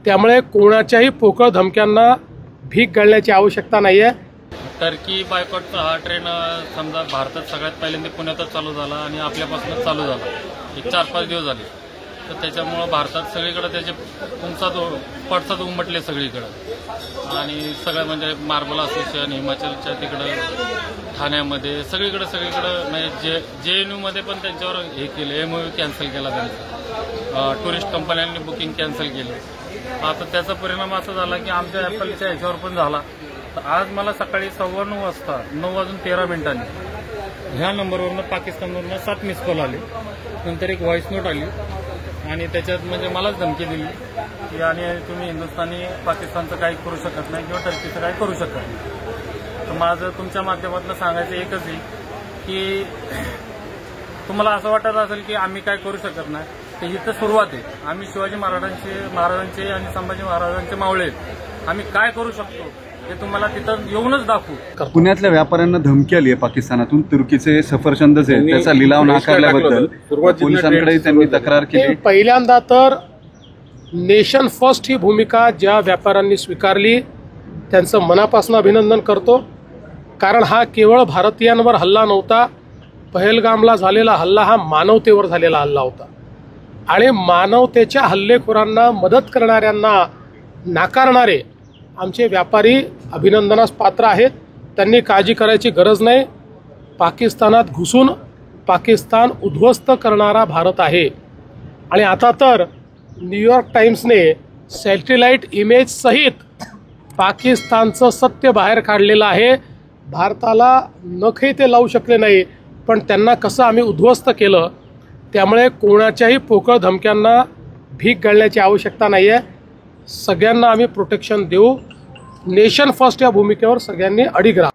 त्यामुळे कोणाच्याही पोकळ धमक्यांना भीक घालण्याची आवश्यकता नाही आहे। टर्की बायकॉटचा हा ट्रेन समजा भारतात सगळ्यात पहिल्यांदा पुण्यातच चालू झाला आणि आपल्यापासूनच चालू झाला। एक 4-5 दिवस झाले, तर त्याच्यामुळं भारतात सगळीकडे त्याचे पडसाद उमटले सगळीकडे। आणि सगळं म्हणजे मार्बल असोसिएशन हिमाचलच्या तिकडं ठाण्यामध्ये सगळीकडे म्हणजे JNU पण त्यांच्यावर हे केलं, MOU कॅन्सल केला त्यांचा, टुरिस्ट कंपन्यांनी बुकिंग कॅन्सल केली। आता त्याचा परिणाम असा झाला की आमच्या ॲपलच्या ह्याच्यावर पण झाला। तर आज मला सकाळी 9:15 वाजता 9:13 ह्या नंबरवरनं पाकिस्तानवरनं 7 मिस कॉल आले, नंतर एक व्हॉइस नोट आली आणि त्याच्यात म्हणजे मलाच धमकी दिली की आणि तुम्ही हिंदुस्थानी पाकिस्तानचं काही करू शकत नाही किंवा टर्कीचं काही करू शकत नाही। तर माझं तुमच्या माध्यमातून सांगायचं एकच आहे की तुम्हाला असं वाटत असेल की आम्ही काय करू शकत नाही, तर इथं सुरुवात आहे। आम्ही शिवाजी महाराजांचे आणि संभाजी महाराजांचे मावळे आहेत। आम्ही काय करू शकतो हे तुम्हाला तिथं येऊनच दाखवू। पुण्यातल्या व्यापाऱ्यांना धमकी आली आहे पाकिस्तानातून, तुर्कीचे सफरचंद आहेत त्याचा लिलाव नाकारल्याबद्दल पोलिसांकडे त्यांनी तक्रार केली। पहिल्यांदा तर नेशन फर्स्ट ही भूमिका ज्या व्यापाऱ्यांनी स्वीकारली त्यांचं मनापासून अभिनंदन करतो, कारण हा केवळ भारतीयांवर हल्ला नव्हता। पहलगामला झालेला हल्ला हा मानवतेवर झालेला हल्ला होता आणि मानवतेच्या हल्लेखोरांना मदत करणाऱ्यांना नाकारणारे आमचे व्यापारी अभिनंदनास पात्र आहेत। त्यांनी काळजी करायची गरज नाही। पाकिस्तानात घुसून पाकिस्तान उद्ध्वस्त करणारा भारत आहे आणि आता तर न्यूयॉर्क टाइम्सने सॅटेलाइट इमेज सहित पाकिस्तानचं सत्य बाहेर काढलेलं आहे। भारताला नखही ते लावू शकले नाही, पण त्यांना कसं आम्ही उद्ध्वस्त केलं। त्यामुळे कोणाच्याही पोकळ धमक्यांना भीक घालण्याची आवश्यकता नाही आहे। सगळ्यांना आम्ही प्रोटेक्शन देऊ। नेशन फर्स्ट या भूमिकेवर सगळ्यांनी अडिग राहा।